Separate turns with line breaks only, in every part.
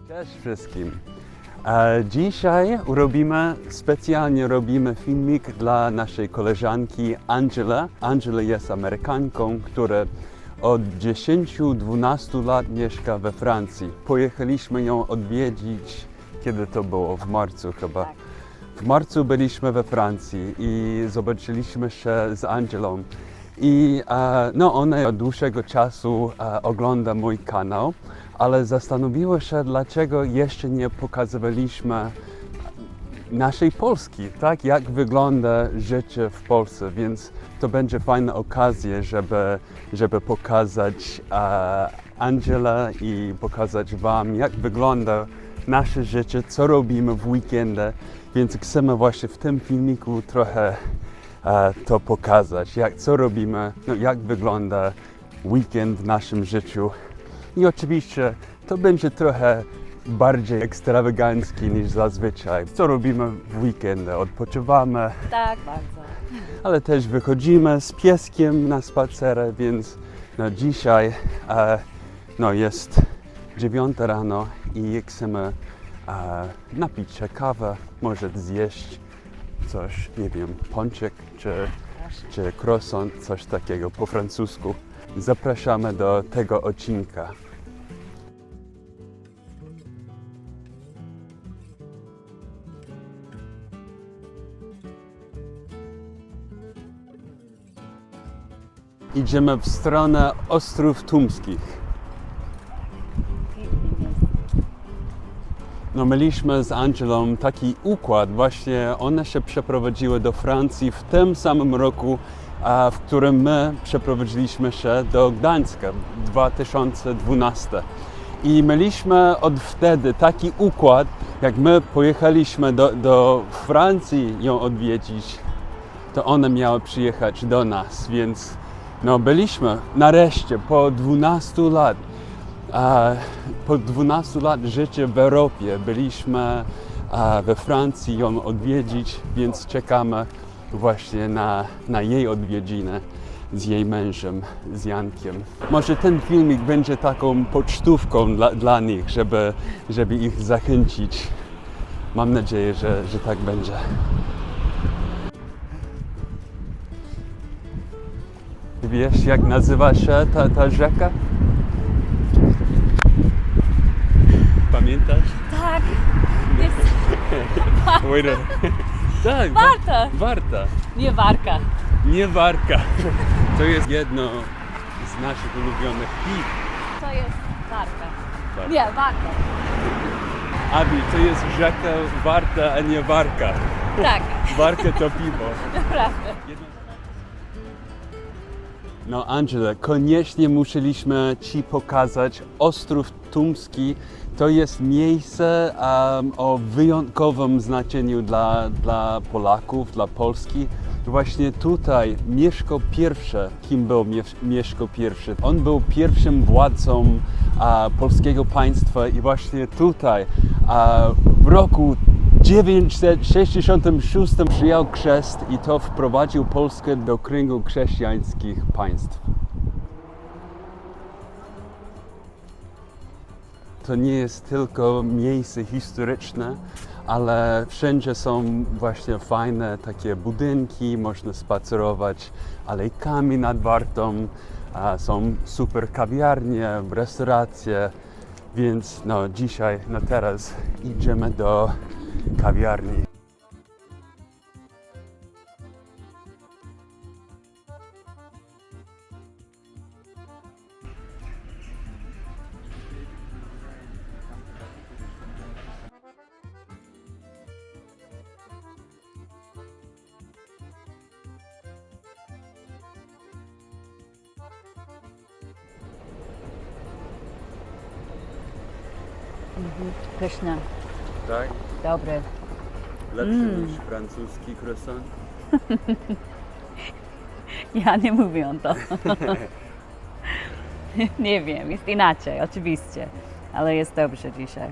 Cześć wszystkim. Dzisiaj specjalnie robimy filmik dla naszej koleżanki Angela. Angela jest Amerykanką, która od 10-12 lat mieszka we Francji. Pojechaliśmy ją odwiedzić, kiedy to było? W marcu chyba.
Tak.
W marcu byliśmy we Francji i zobaczyliśmy się z Angelą. I ona od dłuższego czasu ogląda mój kanał, ale zastanowiła się, dlaczego jeszcze nie pokazywaliśmy naszej Polski, tak? Jak wygląda życie w Polsce, więc to będzie fajna okazja, żeby pokazać Angelę i pokazać Wam, jak wygląda nasze życie, co robimy w weekendy, więc chcemy właśnie w tym filmiku trochę to pokazać, co robimy, jak wygląda weekend w naszym życiu. I oczywiście to będzie trochę bardziej ekstrawagancki niż zazwyczaj. Co robimy w weekendy? Odpoczywamy,
Tak, bardzo.
ale też wychodzimy z pieskiem na spacerę, więc dzisiaj jest 9 rano i chcemy napić się kawę, może zjeść coś, nie wiem, pączek czy croissant, coś takiego po francusku. Zapraszamy do tego odcinka. Idziemy w stronę Ostrów Tumskich. Mieliśmy z Angelą taki układ, właśnie one się przeprowadziły do Francji w tym samym roku, w którym my przeprowadziliśmy się do Gdańska w 2012. I mieliśmy od wtedy taki układ, jak my pojechaliśmy do Francji ją odwiedzić, to one miały przyjechać do nas, więc byliśmy nareszcie po 12 lat. Po 12 lat życia w Europie byliśmy we Francji ją odwiedzić, więc czekamy właśnie na jej odwiedziny z jej mężem, z Jankiem. Może ten filmik będzie taką pocztówką dla nich, żeby ich zachęcić. Mam nadzieję, że tak będzie. Wiesz, jak nazywa się ta rzeka? Pamiętasz?
Tak, jest
Tak,
Warta.
Warta.
Nie Warka.
Nie Warka. To jest jedno z naszych ulubionych piw.
To jest Warka.
Warta.
Nie, Warka.
Abi, to jest rzeka Warta, a nie Warka.
Tak,
Warka to piwo.
naprawdę.
Angela, koniecznie musieliśmy Ci pokazać Ostrów Tumski. To jest miejsce o wyjątkowym znaczeniu dla Polaków, dla Polski. Właśnie tutaj Mieszko I, kim był Mieszko I? On był pierwszym władcą polskiego państwa i właśnie tutaj w roku 966 przyjął chrzest i to wprowadził Polskę do kręgu chrześcijańskich państw. To nie jest tylko miejsce historyczne, ale wszędzie są właśnie fajne takie budynki, można spacerować alejkami nad Wartą, są super kawiarnie, restauracje, więc dzisiaj, teraz idziemy do kawiarni.
Pyszne,
Tak?
dobre.
Lepszy niż francuski croissant?
Ja nie mówię to. Nie wiem, jest inaczej, oczywiście. Ale jest dobrze dzisiaj.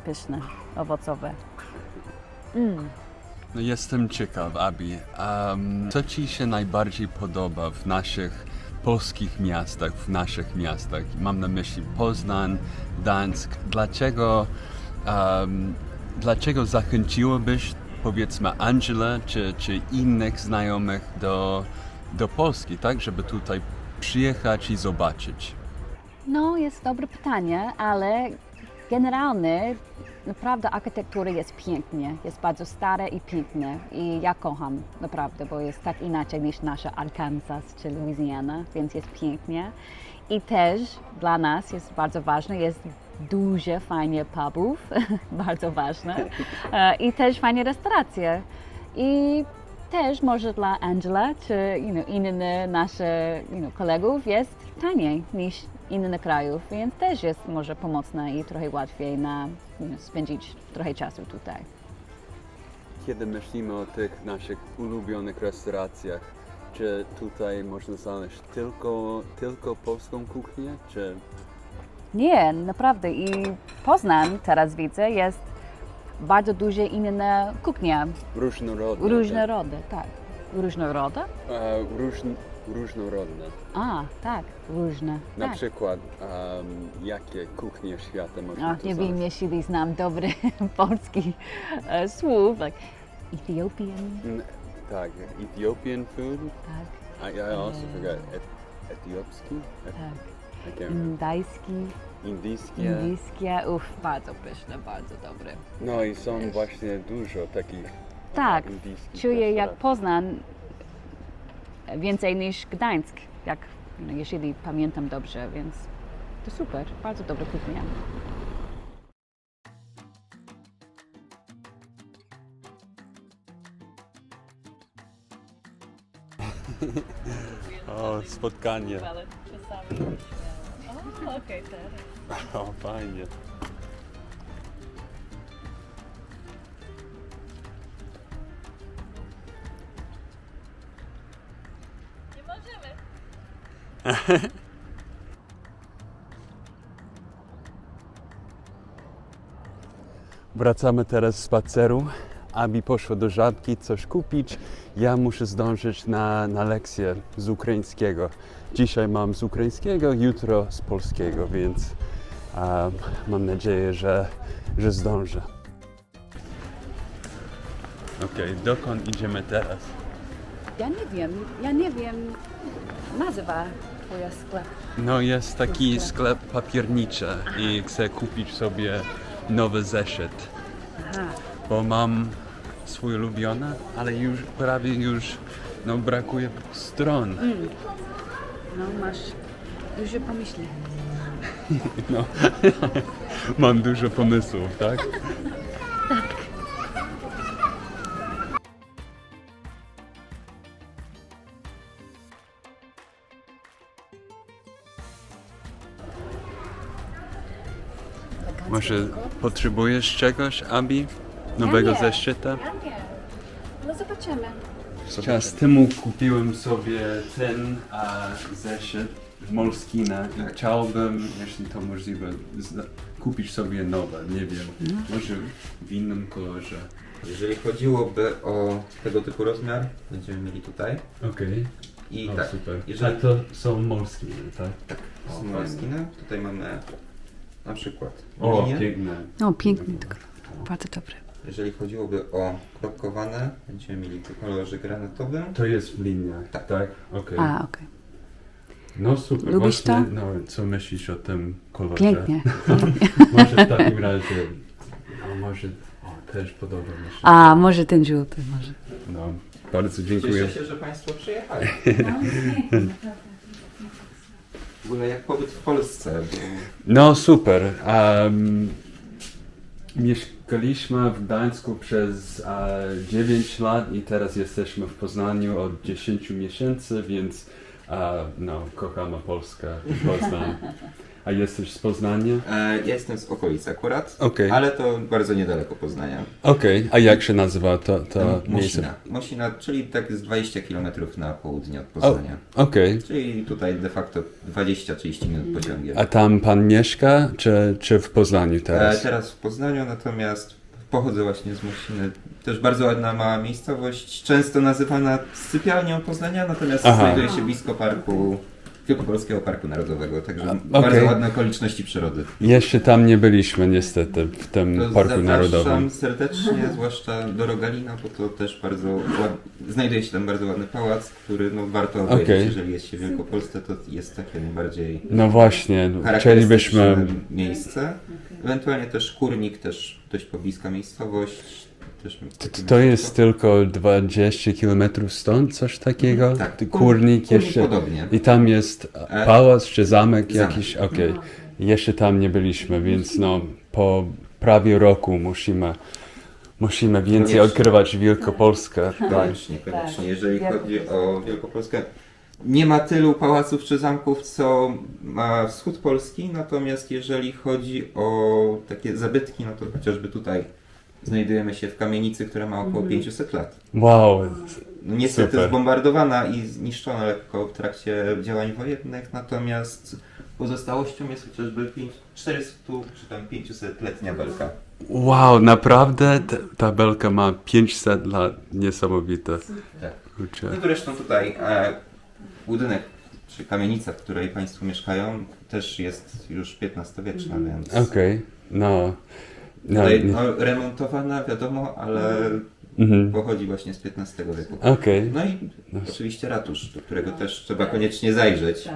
Pyszne, owocowe.
Jestem ciekaw, Abi, co Ci się najbardziej podoba w naszych polskich miastach, w naszych miastach. Mam na myśli Poznań, Gdańsk. Dlaczego zachęciłobyś, powiedzmy, Angelę czy innych znajomych do Polski, tak, żeby tutaj przyjechać i zobaczyć?
No, jest dobre pytanie, ale generalnie naprawdę architektura jest pięknie, jest bardzo stara i pięknie i ja kocham naprawdę, bo jest tak inaczej niż nasza Arkansas czy Louisiana, więc jest pięknie. I też dla nas jest bardzo ważne, jest dużo fajnie pubów, bardzo ważne, i też fajne restauracje. I też może dla Angela czy innych naszych kolegów jest taniej niż innych krajów, więc też jest może pomocne i trochę łatwiej na spędzić trochę czasu tutaj.
Kiedy myślimy o tych naszych ulubionych restauracjach, czy tutaj można znaleźć tylko polską kuchnię, czy...
Nie, naprawdę. I Poznań, teraz widzę, jest bardzo dużo inne kuchnia.
Różnorodne.
Różnorodne, tak. Różnorodne?
Różnorodne.
A, tak, różne.
Na
tak.
przykład, jakie kuchnie świata można tu
Nie
znaleźć?
wiem, jeśli znam dobre polski słów, like Ethiopian,
Tak, Ethiopian food.
tak,
I also forgot etiopski.
tak.
I can't remember.
Indyjskie,
Indyjskie.
bardzo pyszne, bardzo dobre.
No i są właśnie dużo takich
Tak,
indyjskich
czuję jak
restauracji.
Poznań więcej niż Gdańsk, jeśli pamiętam dobrze, więc to super, bardzo dobra kuchnia.
O, spotkanie.
Ale czasami... O, okej, teraz.
O, fajnie.
Nie możemy.
Wracamy teraz z spaceru. Abi poszła do Żabki coś kupić. Ja muszę zdążyć na lekcję z ukraińskiego. Dzisiaj mam z ukraińskiego, jutro z polskiego, więc mam nadzieję, że zdążę. Okej, dokąd idziemy teraz?
Ja nie wiem nazywa twoja sklep.
No jest taki sklep papierniczy i chcę kupić sobie nowy zeszyt,
Aha.
bo mam swój ulubiony, ale prawie brakuje stron.
No, masz dużo pomyśli.
No, mam dużo pomysłów, tak? Może potrzebujesz czegoś, Abi? Nowego
nie.
zeszyta?
Ja nie, ale zobaczymy.
Czas temu kupiłem sobie ten zeszyt z Moleskine i chciałbym, jeśli to możliwe, kupić sobie nowe, nie wiem, może w innym kolorze.
Jeżeli chodziłoby o tego typu rozmiar, będziemy mieli tutaj.
Okej,
I
o
tak,
super.
jeżeli
A to są Moleskine, tak?
tak,
O,
są
fajnie.
Moleskine, tutaj mamy na przykład
O,
linię.
piękne.
O, pięknie, bardzo dobre.
Jeżeli chodziłoby o kropkowane, będziemy mieli w kolorze granatowym.
To jest w liniach,
Tak.
tak? Okej.
A, okej.
No super,
Lubisz
właśnie,
to?
no, co myślisz o tym kolorze?
Pięknie.
Może w takim razie, może, też podoba mi się.
A, może ten żółty, może.
No, bardzo dziękuję.
Cieszę się, że Państwo przyjechali. W ogóle jak pobyt w Polsce. Bo...
No super. Mieszkaliśmy w Gdańsku przez 9 lat i teraz jesteśmy w Poznaniu od 10 miesięcy, więc kochamy Polskę i Poznań. A jesteś z Poznania?
Ja jestem z okolic akurat,
Okej.
ale to bardzo niedaleko Poznania.
Okej, a jak się nazywa to miejsce?
Mosina. Mosina, czyli tak z 20 km na południe od Poznania.
Okej.
Czyli tutaj de facto 20-30 minut pociągiem.
A tam pan mieszka, czy w Poznaniu teraz?
Teraz w Poznaniu, natomiast pochodzę właśnie z Mosiny. Też bardzo ładna mała miejscowość, często nazywana sypialnią Poznania, natomiast
Aha.
znajduje się blisko parku Wielkopolskiego Parku Narodowego, także
okej.
bardzo ładne okoliczności przyrody.
Jeszcze tam nie byliśmy niestety, w tym
To
Parku
zapraszam
Narodowym.
serdecznie, zwłaszcza do Rogalina, bo to też bardzo znajduje się tam bardzo ładny pałac, który no, warto obejrzeć,
Okej.
jeżeli jest się w Wielkopolsce, to jest takie najbardziej
No właśnie,
charakterystyczne
chcielibyśmy...
miejsce. Ewentualnie też Kurnik, też dość pobliska miejscowość. Też
To jest tylko 20 km stąd, coś takiego?
Tak,
Kurnik jeszcze.
podobnie.
I tam jest pałac czy zamek
Zamek.
jakiś? Okej. Jeszcze tam nie byliśmy, więc no po prawie roku musimy więcej
Koniecznie.
odkrywać Wielkopolskę. Tak.
Koniecznie. Jeżeli chodzi o Wielkopolskę, nie ma tylu pałaców czy zamków, co ma wschód Polski, natomiast jeżeli chodzi o takie zabytki, no to chociażby tutaj znajdujemy się w kamienicy, która ma około 500 lat.
Wow,
No, niestety
Super.
zbombardowana i zniszczona lekko w trakcie działań wojennych, natomiast pozostałością jest chociażby 400 czy tam 500-letnia belka.
wow, naprawdę ta belka ma 500 lat, niesamowite.
Tak.
Kurczę.
No zresztą tutaj budynek czy kamienica, w której Państwo mieszkają, też jest już XV-wieczna, więc
Okej, no.
tutaj,
nie-
no, remontowana, wiadomo, ale pochodzi właśnie z XV wieku.
Okej.
No i oczywiście ratusz, do którego też trzeba koniecznie zajrzeć.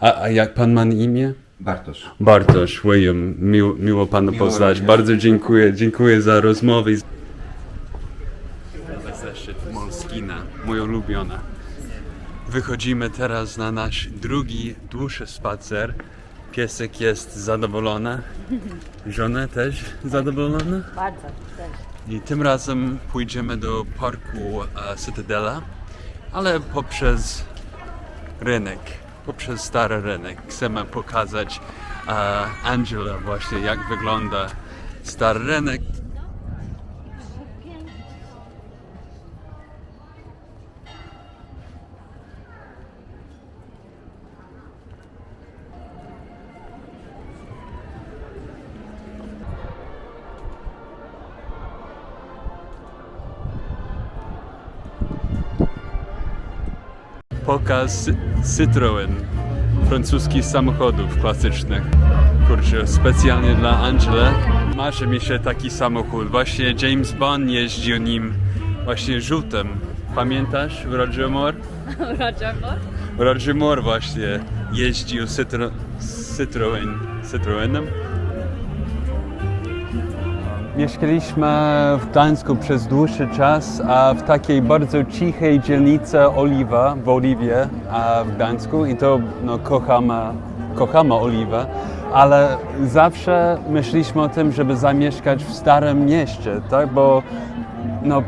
A jak pan ma na imię?
Bartosz.
Bartosz, William, miło Pana
Miło
poznać.
również.
Bardzo dziękuję za rozmowę. Zeszyt Moleskina, moja ulubiona. Wychodzimy teraz na nasz drugi, dłuższy spacer. Piesek jest zadowolona. Żona też zadowolona.
Bardzo, też.
I tym razem pójdziemy do parku Cytadela, ale poprzez rynek, poprzez stary rynek. Chcemy pokazać Angela właśnie, jak wygląda stary rynek. Pokaz Citroën, francuskich samochodów klasycznych. Kurczę, specjalnie dla Angela. Marzy mi się taki samochód. Właśnie James Bond jeździł nim właśnie żółtym. Pamiętasz Roger Moore?
Roger Moore?
Roger Moore właśnie jeździł Citroenem. Mieszkaliśmy w Gdańsku przez dłuższy czas, a w takiej bardzo cichej dzielnicy Oliwa, w Oliwie w Gdańsku i to no, kochamy Oliwę, ale zawsze myśleliśmy o tym, żeby zamieszkać w Starym Mieście, tak? Bo no,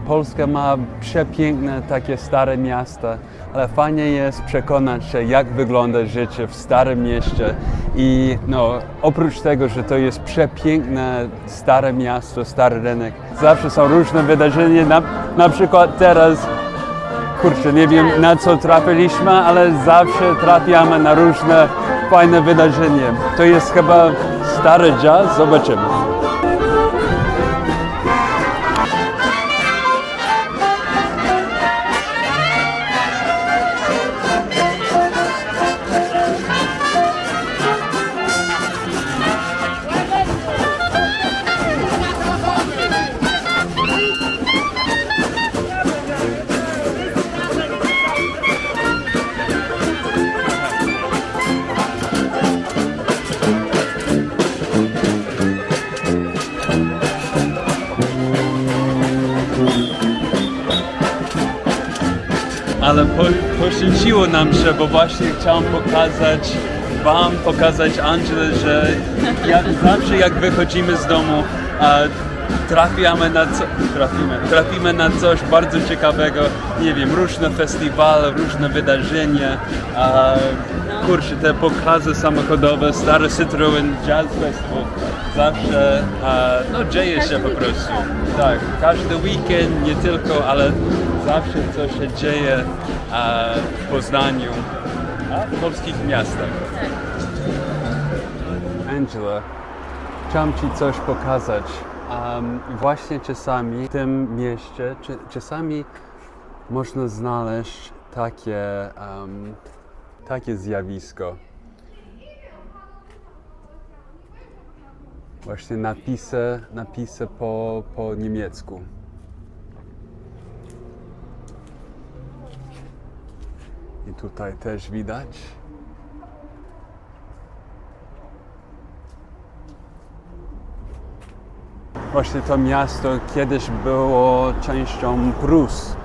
Polska ma przepiękne takie stare miasta, ale fajnie jest przekonać się, jak wygląda życie w Starym Mieście i no, oprócz tego, że to jest przepiękne stare miasto, stary rynek, zawsze są różne wydarzenia, na przykład teraz, kurczę, nie wiem na co trafiliśmy, ale zawsze trafiamy na różne fajne wydarzenia. To jest chyba stary jazz, zobaczymy. Ale poświęciło nam się, bo właśnie chciałem pokazać Angela, że zawsze jak wychodzimy z domu, trafimy na coś bardzo ciekawego, nie wiem, różne festiwale, różne wydarzenia, kurczę, te pokazy samochodowe, stary Citroen Jazz Festival, zawsze no, dzieje się po prostu. Tak, każdy weekend, nie tylko, ale zawsze coś się dzieje w Poznaniu, w polskich miastach. Angela, chciałem Ci coś pokazać. Właśnie czasami w tym mieście, czasami można znaleźć takie takie zjawisko. Właśnie napisy po niemiecku. I tutaj też widać. Właśnie to miasto kiedyś było częścią Prus.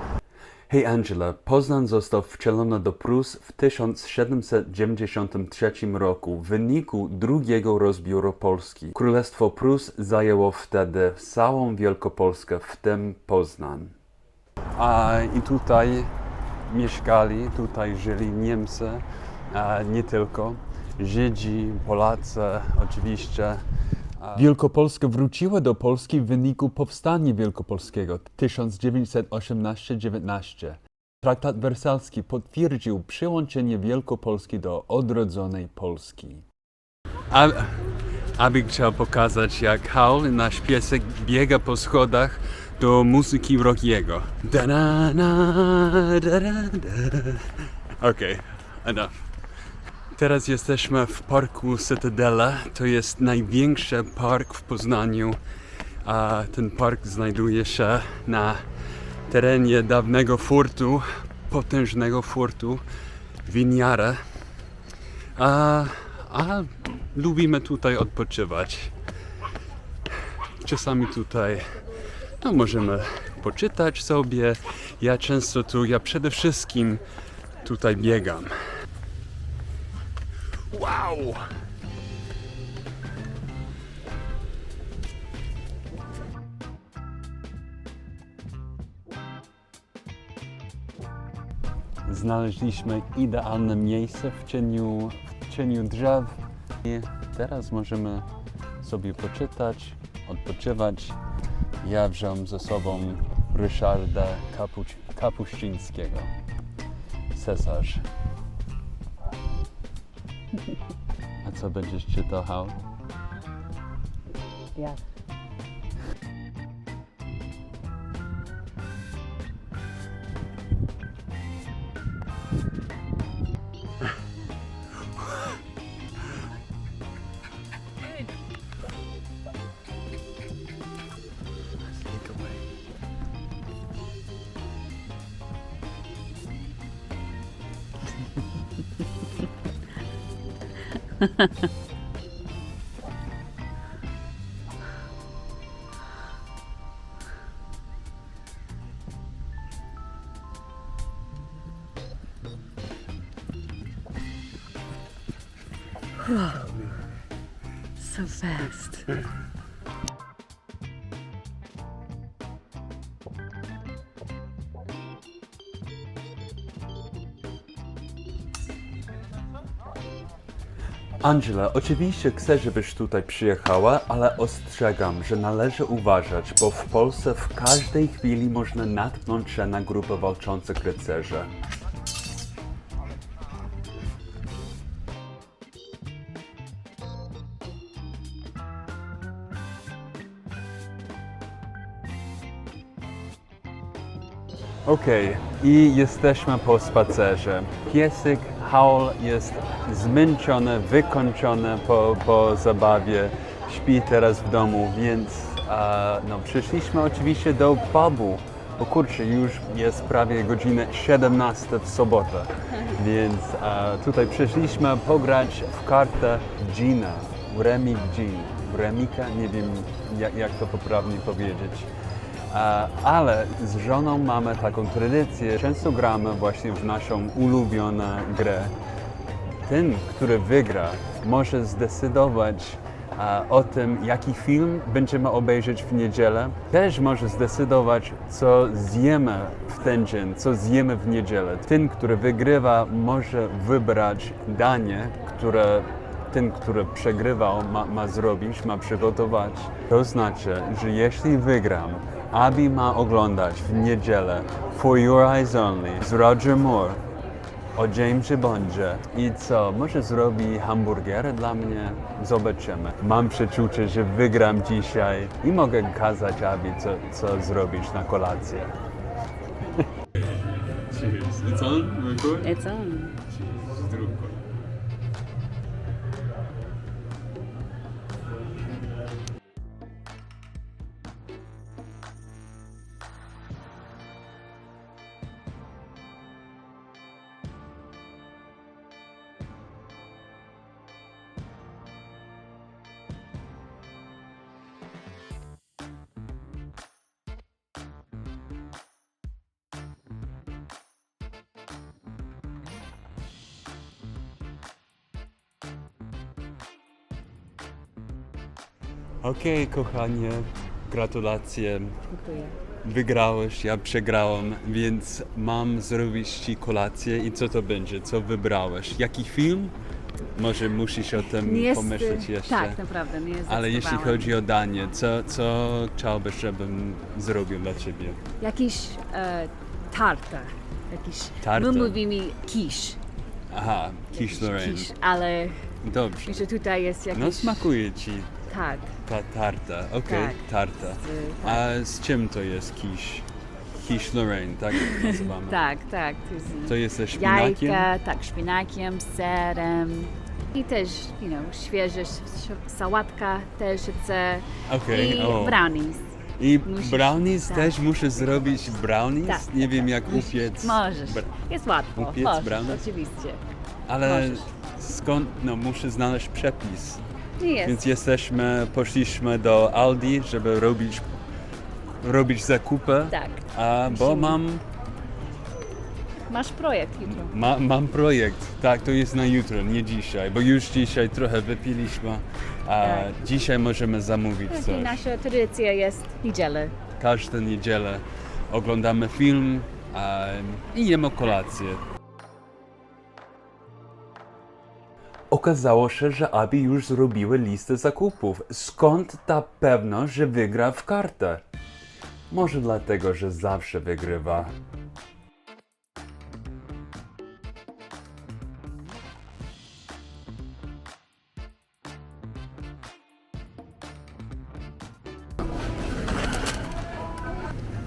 Hej Angela, Poznań został wcielony do Prus w 1793 roku w wyniku drugiego rozbioru Polski. Królestwo Prus zajęło wtedy całą Wielkopolskę, w tym Poznań. I tutaj mieszkali, tutaj żyli Niemcy, nie tylko, Żydzi, Polacy oczywiście. Wielkopolska wróciła do Polski w wyniku powstania wielkopolskiego 1918-19. Traktat wersalski potwierdził przyłączenie Wielkopolski do odrodzonej Polski. Aby chciał pokazać, jak Howl, nasz piesek, biega po schodach do muzyki Rockiego. Okej, enough. Teraz jesteśmy w parku Cytadela. To jest największy park w Poznaniu. Ten park znajduje się na terenie dawnego fortu, potężnego fortu Winiara. Lubimy tutaj odpoczywać. Czasami tutaj możemy poczytać sobie. Ja przede wszystkim tutaj biegam. Wow! Znaleźliśmy idealne miejsce w cieniu drzew i teraz możemy sobie poczytać, odpoczywać. Ja wziąłem ze sobą Ryszarda Kapuścińskiego, Cesarz. A co będziesz czytał, Howl?
Ja.
So fast.
Angela, oczywiście chcę, żebyś tutaj przyjechała, ale ostrzegam, że należy uważać, bo w Polsce w każdej chwili można natknąć się na grupę walczących rycerzy. Okej, i jesteśmy po spacerze. Piesek Howl jest zmęczony, wykończony po zabawie. Śpi teraz w domu, więc przyszliśmy oczywiście do pubu. Bo kurczę, już jest prawie godzina 17 w sobotę. Więc tutaj przyszliśmy pograć w kartę Gina, Remik Gin. Remika, nie wiem jak to poprawnie powiedzieć. Ale z żoną mamy taką tradycję, często gramy właśnie w naszą ulubioną grę. Ten, który wygra, może zdecydować o tym, jaki film będziemy obejrzeć w niedzielę. Też może zdecydować, co zjemy w ten dzień, co zjemy w niedzielę. Ten, który wygrywa, może wybrać danie, które ten, który przegrywał, ma zrobić, ma przygotować. To znaczy, że jeśli wygram, Abby ma oglądać w niedzielę For Your Eyes Only z Roger Moore o Jamesie Bondzie. I co, może zrobi hamburgery dla mnie? Zobaczymy. Mam przeczucie, że wygram dzisiaj i mogę kazać Abby, co zrobić na kolację. Cheers. It's on? Record?
It's on.
Zrób. Okej, kochanie, gratulacje.
Dziękuję.
Wygrałeś, ja przegrałem, więc mam zrobić ci kolację i co to będzie? Co wybrałeś? Jaki film? Może musisz o tym pomyśleć jeszcze.
Tak, naprawdę, nie jest
Ale jeśli chodzi o danie, co chciałbyś, żebym zrobił dla ciebie?
Jakiś tarta.
Tarta?
My mówimy kisz.
Aha, quiche Lorraine.
Kisz, ale
Dobrze.
że tutaj jest jakiś...
No smakuje ci
Tak.
ta tarta, okej,
Tak.
tarta. A z czym to jest quiche? Quiche Lorraine, tak nazywamy?
Tak.
To jest ze szpinakiem?
Jajka, tak, szpinakiem, serem. I też, świeża sałatka też chcę.
Okej,
I
o.
brownies.
I
Musisz-
brownies
tak.
też muszę zrobić brownies?
Tak.
Nie wiem jak upiec.
Możesz.
br-
Jest łatwo.
Upiec
Możesz,
brownies?
oczywiście.
Ale
możesz.
skąd? No muszę znaleźć przepis.
Nie jest.
Więc poszliśmy do Aldi, żeby robić zakupy.
Tak.
Bo
Masz projekt jutro.
mam projekt. Tak, to jest na jutro, nie dzisiaj, bo już dzisiaj trochę wypiliśmy. A
Tak.
dzisiaj możemy zamówić
I
coś.
nasza tradycja jest niedzielę.
Każdą niedzielę oglądamy film i jemy kolację. Okazało się, że Abi już zrobiły listę zakupów. Skąd ta pewność, że wygra w kartę? Może dlatego, że zawsze wygrywa.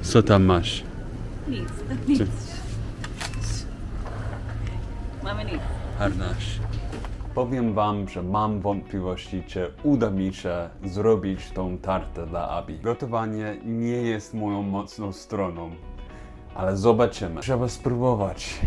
Co tam masz?
Nic. Mamy nic.
Harnaś. Powiem wam, że mam wątpliwości, czy uda mi się zrobić tą tartę dla Abi. Gotowanie nie jest moją mocną stroną, ale zobaczymy. Trzeba spróbować.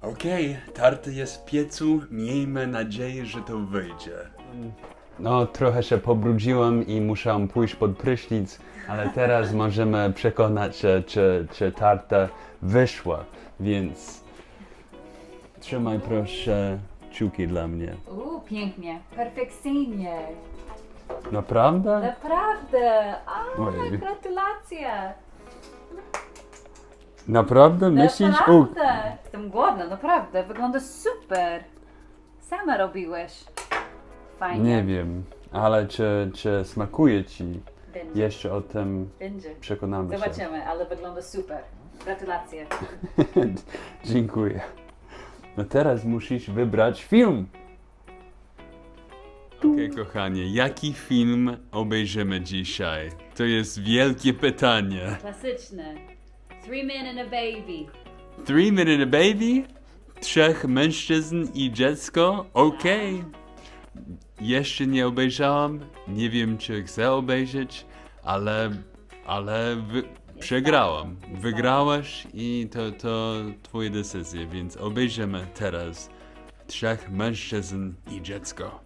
Okej, tarta jest w piecu. Miejmy nadzieję, że to wyjdzie. No, trochę się pobrudziłem i musiałem pójść pod prysznic, ale teraz możemy przekonać się, czy tarta wyszła, więc trzymaj proszę kciuki dla mnie.
Pięknie. Perfekcyjnie.
Naprawdę?
Naprawdę.
Ojej.
Gratulacje.
Naprawdę? Myślisz?
Naprawdę. Jestem głodna, naprawdę. Wygląda super. Sama robiłeś. Fajnie.
Nie wiem, ale czy smakuje ci?
Będzie.
Jeszcze o tym
Będzie.
przekonamy się.
Zobaczymy, ale wygląda super. Gratulacje.
Dziękuję. No teraz musisz wybrać film. Okej, kochanie, jaki film obejrzymy dzisiaj? To jest wielkie pytanie.
Klasyczne. 3 Men and a Baby.
3 Men and a Baby? 3 mężczyzn i dziecko? Okej. Jeszcze nie obejrzałam. Nie wiem, czy chcę obejrzeć, ale przegrałam. Wygrałaś i to twoje decyzje, więc obejrzymy teraz 3 mężczyzn i dziecko.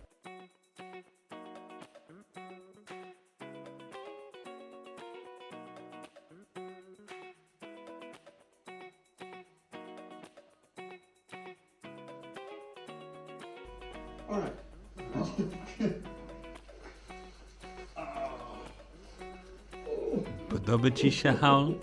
Podoba ci się, Hal?